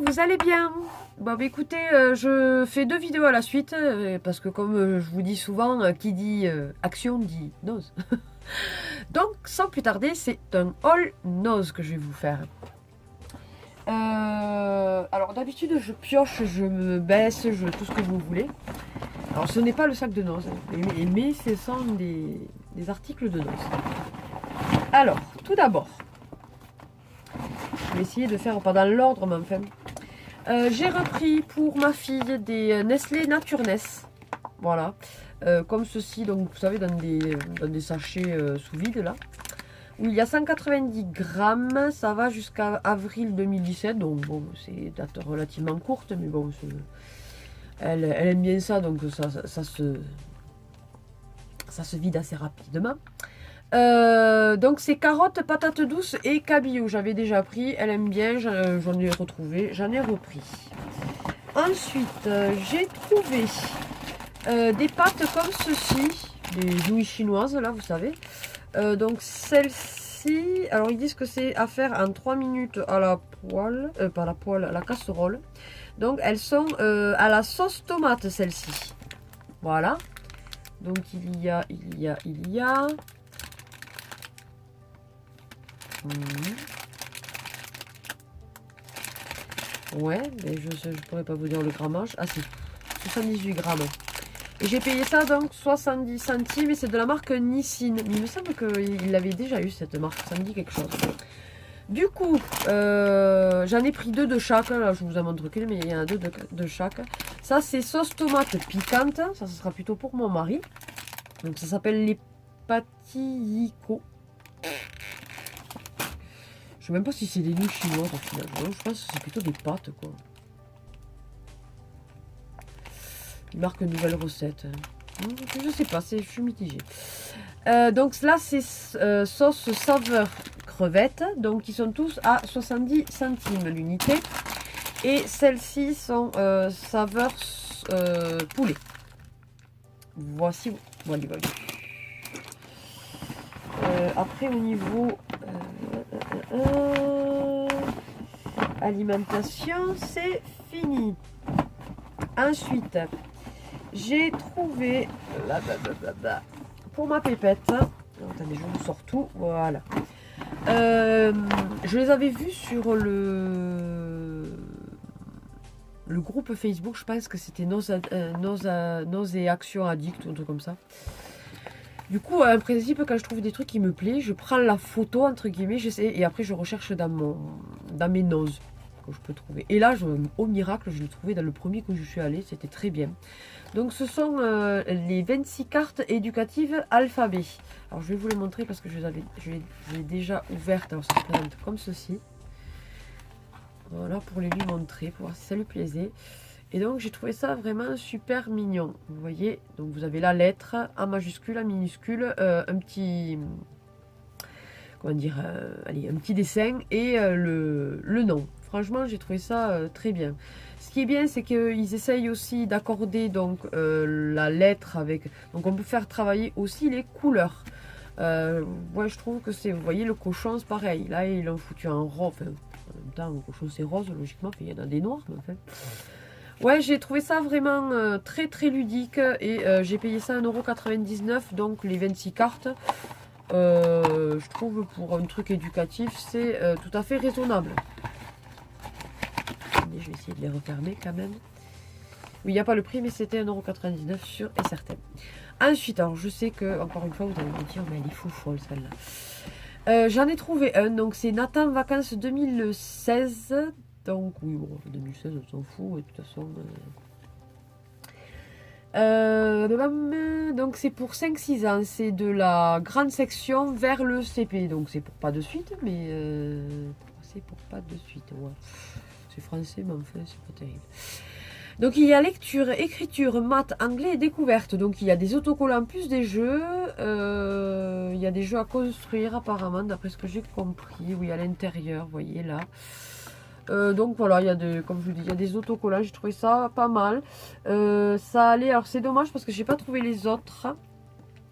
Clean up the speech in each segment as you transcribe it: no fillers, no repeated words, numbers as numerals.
vous allez bien? Bon, bah, écoutez, je fais 2 vidéos à la suite, parce que comme je vous dis souvent, qui dit action dit nose. Donc, sans plus tarder, c'est un haul nose que je vais vous faire. Alors, d'habitude, je pioche, je me baisse, tout ce que vous voulez. Alors, ce n'est pas le sac de nose, mais ce sont des articles de nose. Alors, tout d'abord, je vais essayer de faire pas dans l'ordre, mais enfin... j'ai repris pour ma fille des Nestlé Naturness. Voilà. Comme ceci, donc vous savez, dans des sachets sous vide là. Où il y a 190 grammes. Ça va jusqu'à avril 2017. Donc bon, c'est date relativement courte. Mais bon, elle aime bien ça. Donc ça se vide assez rapidement. Donc c'est carottes, patates douces et cabillaud. J'avais déjà pris, elle aime bien, j'en ai retrouvé, j'en ai repris. Ensuite, j'ai trouvé des pâtes comme ceci, des nouilles chinoises là, vous savez. Donc celle-ci, alors ils disent que c'est à faire en 3 minutes à la poêle, pas la poêle, à la casserole. Donc elles sont à la sauce tomate, celle-ci. Voilà. Donc il y a. Ouais, mais je pourrais pas vous dire le grammage. Ah si, 78 grammes. Et j'ai payé ça donc 70 centimes et c'est de la marque Nissin. Mais il me semble qu'il avait déjà eu cette marque, ça me dit quelque chose. Du coup, j'en ai pris 2 de chaque. Là, je vous en montre qu'une, mais il y en a 2 de chaque. Ça, c'est sauce tomate piquante. Ça sera plutôt pour mon mari. Donc ça s'appelle les Patillicos. Je sais même pas si c'est des nouilles chinoises au final. Je pense que c'est plutôt des pâtes quoi. Il marque nouvelle recette. Je sais pas, je suis mitigée. Donc là c'est sauce saveur crevette. Donc ils sont tous à 70 centimes l'unité. Et celles-ci sont saveur poulet. Voici. Voilà. Après au niveau alimentation, c'est fini. Ensuite, j'ai trouvé pour ma pépette. Attendez, je vous sors tout. Voilà. Je les avais vus sur le groupe Facebook. Je pense que c'était Nose et Action Addict ou un truc comme ça. Du coup, en principe, quand je trouve des trucs qui me plaisent, je prends la photo, entre guillemets, j'essaie, et après je recherche dans mes noses que je peux trouver. Et là, au miracle, je l'ai trouvé dans le premier que je suis allée, c'était très bien. Donc ce sont les 26 cartes éducatives alphabet. Alors je vais vous les montrer parce que je les ai déjà ouvertes. Alors ça se présente comme ceci. Voilà, pour les lui montrer, pour voir si ça lui plaisait. Et donc j'ai trouvé ça vraiment super mignon. Vous voyez, donc vous avez la lettre en majuscule, en minuscule, un petit, comment dire, allez, un petit dessin et le nom. Franchement, j'ai trouvé ça très bien. Ce qui est bien, c'est qu'ils essayent aussi d'accorder donc la lettre avec. Donc on peut faire travailler aussi les couleurs. Moi, je trouve que c'est, vous voyez, le cochon, c'est pareil. Là, ils l'ont foutu en rose. Enfin, en même temps, le cochon c'est rose, logiquement. Il y en a des noirs, mais enfin. Ouais, j'ai trouvé ça vraiment très très ludique et j'ai payé ça 1,99 €, donc les 26 cartes. Je trouve pour un truc éducatif, c'est tout à fait raisonnable. Attendez, je vais essayer de les refermer quand même. Oui, il n'y a pas le prix, mais c'était 1,99 € sûr et certain. Ensuite, alors je sais que, encore une fois, vous allez me dire, mais elle est fou folle celle-là. J'en ai trouvé un, donc c'est Nathan Vacances 2016. Donc oui, bon, 2016, on s'en fout, et de toute façon. Donc c'est pour 5-6 ans, c'est de la grande section vers le CP. Donc c'est pour pas de suite, mais c'est pour pas de suite. Ouais. C'est français, mais enfin, c'est pas terrible. Donc il y a lecture, écriture, maths, anglais et découverte. Donc il y a des autocollants plus des jeux. Il y a des jeux à construire apparemment, d'après ce que j'ai compris. Oui, à l'intérieur, vous voyez là. Donc voilà, il y a comme je vous dis, il y a des autocollants, j'ai trouvé ça pas mal. Ça allait, alors c'est dommage parce que j'ai pas trouvé les autres.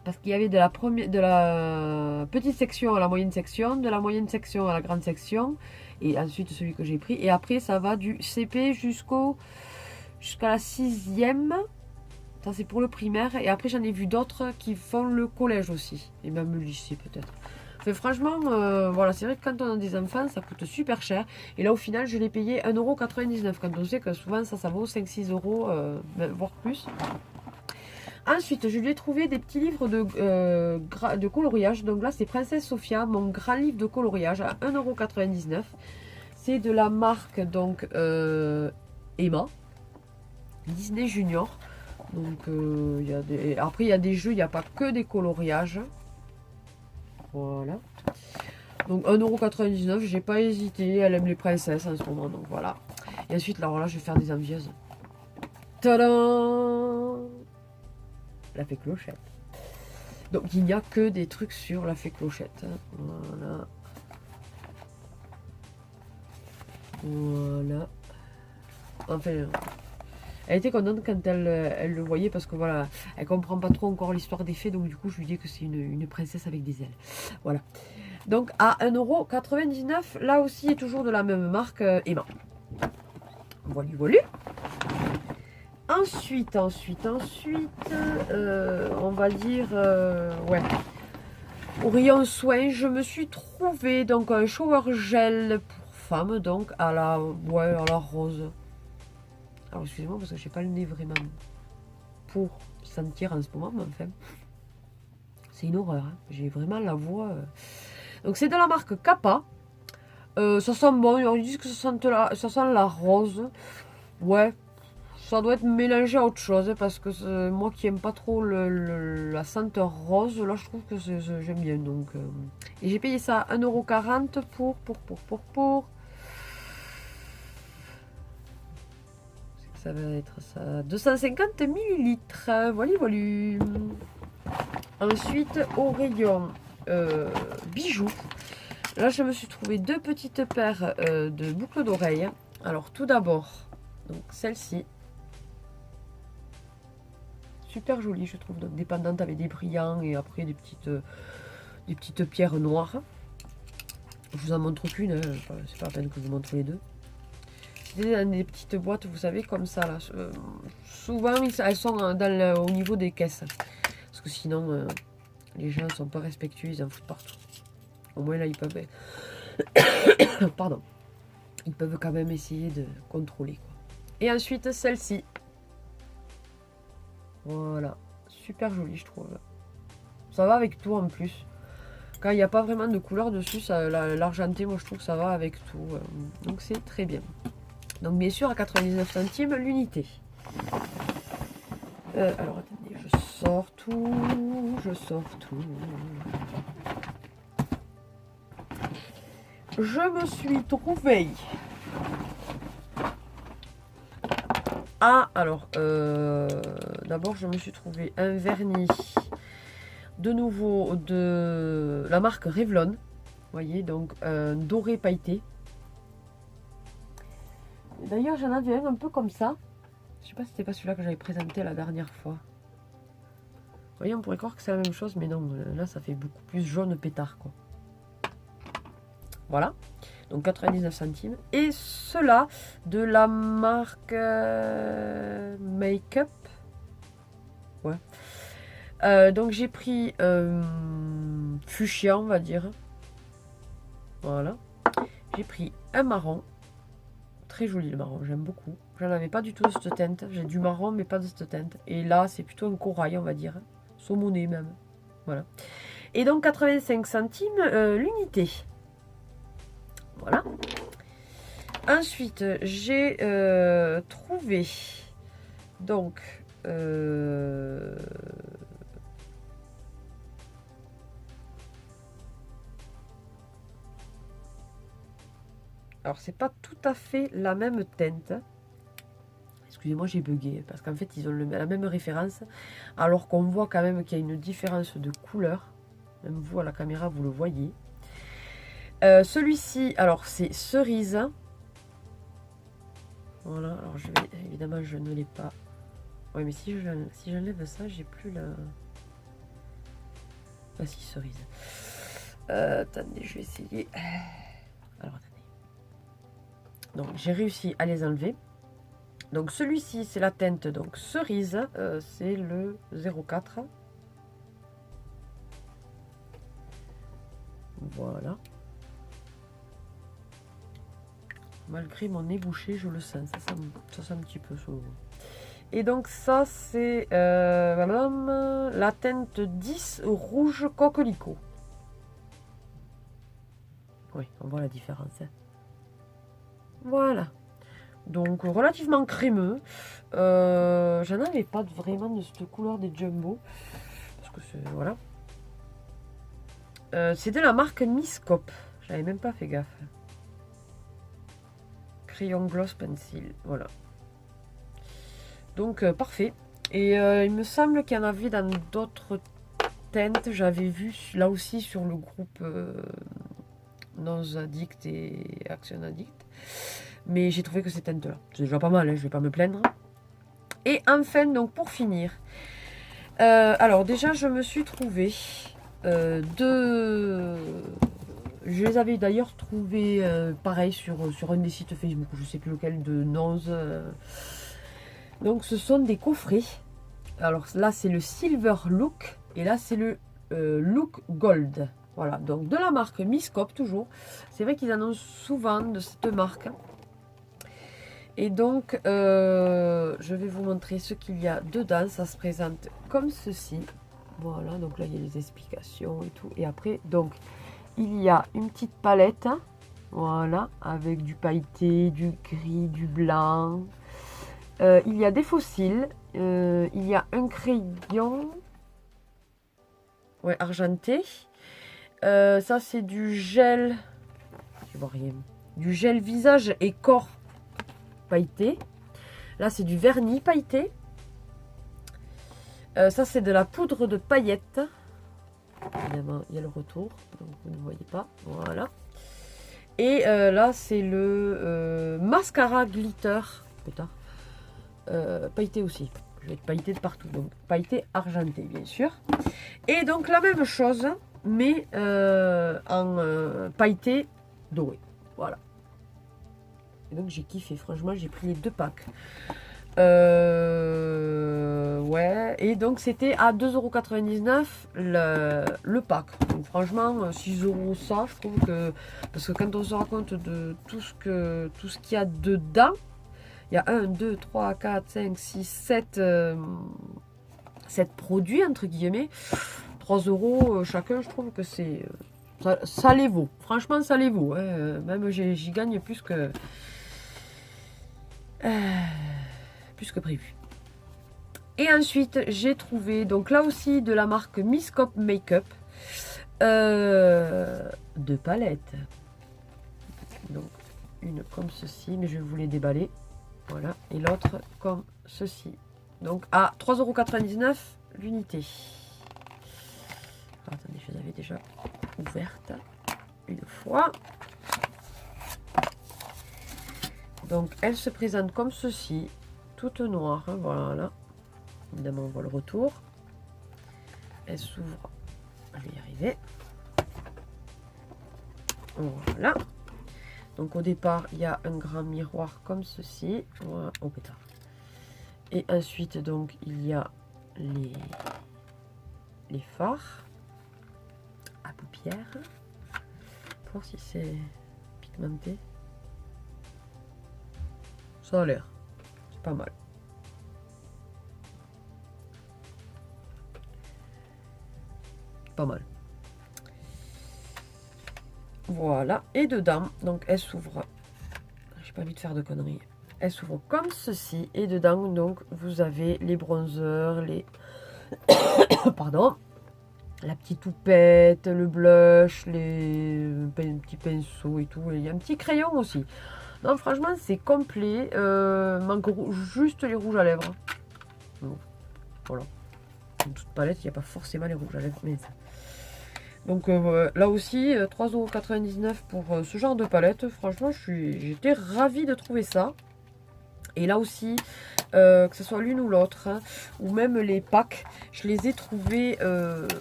Parce qu'il y avait de la petite section à la moyenne section, de la moyenne section à la grande section. Et ensuite celui que j'ai pris. Et après ça va du CP jusqu'à la 6e. Ça c'est pour le primaire. Et après j'en ai vu d'autres qui font le collège aussi. Et même le lycée peut-être. Enfin, franchement, voilà, c'est vrai que quand on a des enfants, ça coûte super cher. Et là, au final, je l'ai payé 1,99 €. Quand on sait que souvent, ça vaut 5-6 euros, voire plus. Ensuite, je lui ai trouvé des petits livres de coloriage. Donc là, c'est Princesse Sophia, mon grand livre de coloriage à 1,99 €. C'est de la marque donc Emma, Disney Junior. Donc, après, il y a des jeux, il n'y a pas que des coloriages. Voilà. Donc 1,99 €, j'ai pas hésité. Elle aime les princesses en ce moment, donc voilà. Et ensuite, alors là, je vais faire des envieuses. Tadam! La fée Clochette. Donc il n'y a que des trucs sur la fée Clochette. Voilà. Voilà. Enfin, elle était contente quand elle le voyait parce que voilà, elle comprend pas trop encore l'histoire des fées. Donc du coup, je lui dis que c'est une princesse avec des ailes. Voilà. Donc à 1,99 €, là aussi, est toujours de la même marque, Emma. Voilà, voilà. Ensuite, on va dire, ouais, au rayon soins, je me suis trouvé donc un shower gel pour femme, donc à la rose. Alors excusez-moi parce que j'ai pas le nez vraiment pour sentir en ce moment, mais enfin, c'est une horreur. Hein. J'ai vraiment la voix. Donc c'est de la marque Kappa. Ça sent bon, ils disent que ça sent la rose. Ouais. Ça doit être mélangé à autre chose parce que moi qui aime pas trop la senteur rose, là je trouve que j'aime bien. Donc, et j'ai payé ça 1,40 € pour. Ça va être ça. 250 millilitres. Voilà, voilà. Ensuite, au rayon bijoux. Là, je me suis trouvé deux petites paires de boucles d'oreilles. Alors, tout d'abord, donc celle-ci. Super jolie, je trouve. Donc, des pendantes avec des brillants et après des petites pierres noires. Je vous en montre qu'une, hein. C'est pas la peine que je vous montre les deux. C'est dans des petites boîtes, vous savez, comme ça. Là. Souvent, elles sont au niveau des caisses. Parce que sinon, les gens ne sont pas respectueux, ils en foutent partout. Au moins, là, ils peuvent... Pardon. Ils peuvent quand même essayer de contrôler. Quoi. Et ensuite, celle-ci. Voilà. Super jolie, je trouve. Ça va avec tout, en plus. Quand il n'y a pas vraiment de couleur dessus, l'argenté, moi, je trouve que ça va avec tout. Donc, c'est très bien. Donc, bien sûr, à 99 centimes l'unité. Alors, attendez, je sors tout. Je me suis trouvée. Ah, alors, d'abord, je me suis trouvé un vernis, de nouveau, de la marque Revlon. Vous voyez, donc, un doré pailleté. D'ailleurs, j'en avais un peu comme ça. Je sais pas si c'était pas celui-là que j'avais présenté la dernière fois. Vous voyez, on pourrait croire que c'est la même chose, mais non, là, ça fait beaucoup plus jaune pétard, quoi. Voilà. Donc 99 centimes. Et cela de la marque Make-up. Ouais. Donc j'ai pris fuchsia, on va dire. Voilà. J'ai pris un marron. Très joli le marron, j'aime beaucoup. J'en avais pas du tout de cette teinte. J'ai du marron, mais pas de cette teinte. Et là, c'est plutôt un corail, on va dire. Saumoné même. Voilà. Et donc 85 centimes l'unité. Voilà. Ensuite, j'ai trouvé donc alors c'est pas tout à fait la même teinte. Excusez-moi, j'ai bugué parce qu'en fait ils ont la même référence, alors qu'on voit quand même qu'il y a une différence de couleur. Même vous à la caméra, vous le voyez. Celui-ci, alors c'est cerise. Voilà, alors évidemment je ne l'ai pas. Oui, mais si j'enlève ça, j'ai plus la... Ah si, cerise. Attendez, je vais essayer. Alors attendez. Donc j'ai réussi à les enlever. Donc celui-ci c'est la teinte donc cerise, c'est le 04. Voilà. Malgré mon nez bouché, je le sens, ça sent un petit peu souvent. Et donc ça c'est la teinte 10 rouge coquelicot. Oui, on voit la différence. Hein. Voilà. Donc relativement crémeux. J'en avais pas vraiment de cette couleur des Jumbo. Parce que c'est... Voilà. C'est de la marque Miscope. J'avais même pas fait gaffe. Crayon Gloss Pencil. Voilà. Donc parfait. Et il me semble qu'il y en avait dans d'autres teintes. J'avais vu là aussi sur le groupe Nose Addict et Action Addict. Mais j'ai trouvé que ces teintes-là, c'est déjà pas mal, hein, je vais pas me plaindre. Et enfin, donc pour finir, alors déjà je me suis trouvé deux... Je les avais d'ailleurs trouvés pareil sur un des sites Facebook, je sais plus lequel, de Nose. Donc ce sont des coffrets. Alors là c'est le Silver Look et là c'est le Look Gold. Voilà, donc de la marque Miscope toujours. C'est vrai qu'ils annoncent souvent de cette marque. Et donc, je vais vous montrer ce qu'il y a dedans. Ça se présente comme ceci. Voilà, donc là, il y a les explications et tout. Et après, donc, il y a une petite palette. Voilà, avec du pailleté, du gris, du blanc. Il y a des fossiles. Il y a un crayon. Ouais, argenté. Ça, c'est du gel. Je vois rien. Du gel visage et corps pailleté. Là, c'est du vernis pailleté. Ça, c'est de la poudre de paillettes. Évidemment, il y a le retour, donc vous ne voyez pas. Voilà. Et là, c'est le mascara glitter. Putain. Pailleté aussi. Je vais être pailleté de partout. Donc, pailleté argenté, bien sûr. Et donc, la même chose, mais en pailleté doré. Voilà. Et donc j'ai kiffé, franchement j'ai pris les 2 packs. Ouais, et donc c'était à 2,99 € le pack. Donc franchement 6 € ça, je trouve que... Parce que quand on se rend compte de tout ce qu'il y a dedans, il y a 1, 2, 3, 4, 5, 6, 7 produits entre guillemets. 3 € chacun, je trouve que c'est... Ça les vaut, franchement ça les vaut. Hein. Même j'y gagne plus que prévu. Et ensuite j'ai trouvé donc là aussi de la marque Miscope Makeup 2 palettes. Donc une comme ceci, mais je vais vous les déballer. Voilà, et l'autre comme ceci. Donc à 3,99 € l'unité. Attendez, je les avais déjà ouvertes une fois. Donc elle se présente comme ceci, toute noire, hein, voilà. Évidemment on voit le retour. Elle s'ouvre, je vais y arriver. Voilà. Donc au départ il y a un grand miroir comme ceci. Voilà. Oh pétard. Et ensuite donc il y a les fards à paupières. Pour voir si c'est pigmenté. Ça a l'air, c'est pas mal. Pas mal. Voilà, et dedans, donc elle s'ouvre. J'ai pas envie de faire de conneries. Elle s'ouvre comme ceci, et dedans, donc vous avez les bronzers, les pardon, la petite toupette, le blush, les petits pinceaux et tout. Et il y a un petit crayon aussi. Non, franchement, c'est complet. Manque juste les rouges à lèvres. Donc, voilà. Dans toute palette, il n'y a pas forcément les rouges à lèvres. Mais ça. Donc, là aussi, 3,99 € pour ce genre de palette. Franchement, j'étais ravie de trouver ça. Et là aussi, que ce soit l'une ou l'autre, hein, ou même les packs, je les ai trouvés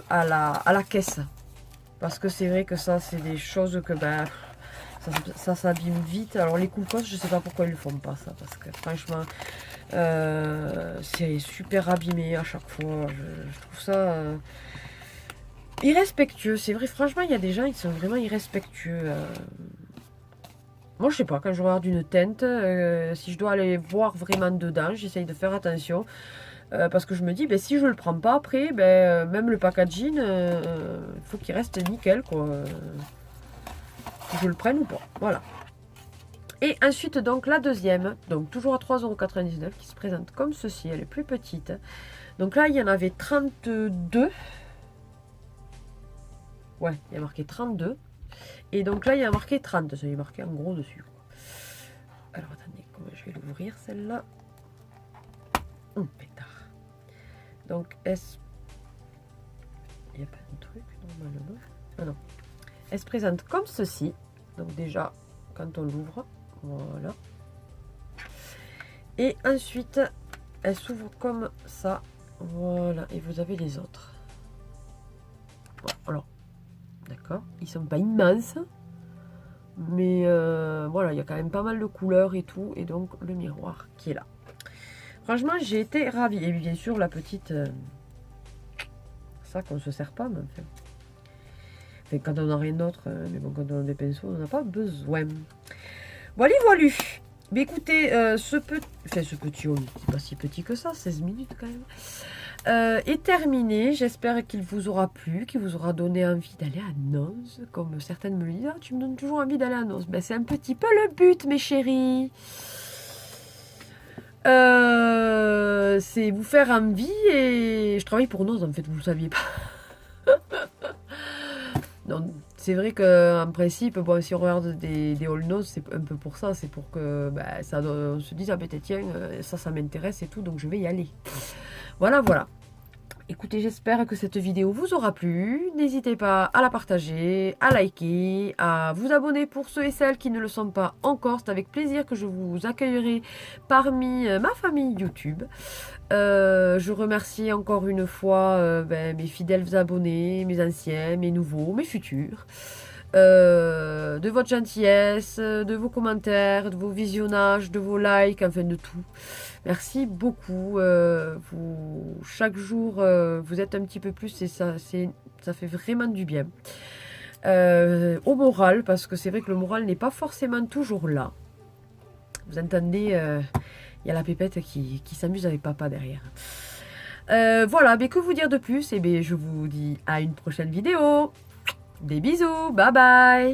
à la caisse. Parce que c'est vrai que ça, c'est des choses que... Ben, Ça s'abîme vite. Alors les Cool Cos, je sais pas pourquoi ils le font pas ça, parce que franchement, c'est super abîmé à chaque fois. Je trouve ça irrespectueux. C'est vrai, franchement, il y a des gens qui sont vraiment irrespectueux. Moi, je sais pas, quand je regarde une teinte, si je dois aller voir vraiment dedans, j'essaye de faire attention. Parce que je me dis, ben, si je le prends pas après, ben, même le packaging, il faut qu'il reste nickel, quoi. Que je le prenne ou pas. Voilà. Et ensuite, donc, la deuxième, donc toujours à 3,99 €, qui se présente comme ceci. Elle est plus petite. Donc là, il y en avait 32. Ouais, il y a marqué 32. Et donc là, il y a marqué 30. Ça y est marqué en gros dessus, quoi. Alors, attendez, comment je vais l'ouvrir, celle-là. Pétard. Donc, il n'y a pas de truc, normalement. Ah non. Elle se présente comme ceci. Donc déjà, quand on l'ouvre, voilà. Et ensuite, elle s'ouvre comme ça. Voilà. Et vous avez les autres. Bon, alors, d'accord. Ils sont pas immenses. Mais voilà, il y a quand même pas mal de couleurs et tout. Et donc, le miroir qui est là. Franchement, j'ai été ravie. Et bien sûr, la petite... ça qu'on se sert pas, mais enfin... Enfin, quand on n'a rien d'autre, mais bon, quand on a des pinceaux, on n'a pas besoin. Voilà, voilà. Mais écoutez, ce petit haul, c'est pas si petit que ça, 16 minutes quand même, est terminé. J'espère qu'il vous aura plu, qu'il vous aura donné envie d'aller à Noz, comme certaines me le disent. Ah, tu me donnes toujours envie d'aller à Noz. Ben, c'est un petit peu le but, mes chéris. C'est vous faire envie et je travaille pour Noz, en fait, vous le saviez pas. Non, c'est vrai qu'en principe, bon, si on regarde des all nose, c'est un peu pour ça. C'est pour que bah, ça, on se dise, ah ben tiens, ça m'intéresse et tout, donc je vais y aller. Voilà, voilà. Écoutez, j'espère que cette vidéo vous aura plu. N'hésitez pas à la partager, à liker, à vous abonner pour ceux et celles qui ne le sont pas encore. C'est avec plaisir que je vous accueillerai parmi ma famille YouTube. Je remercie encore une fois mes fidèles abonnés, mes anciens, mes nouveaux, mes futurs. De votre gentillesse, de vos commentaires, de vos visionnages, de vos likes, enfin de tout. Merci beaucoup. Chaque jour, vous êtes un petit peu plus et ça fait vraiment du bien. Au moral, parce que c'est vrai que le moral n'est pas forcément toujours là. Vous entendez, il y a la pépette qui s'amuse avec papa derrière. Voilà, mais que vous dire de plus? Et bien, je vous dis à une prochaine vidéo. Des bisous, bye bye.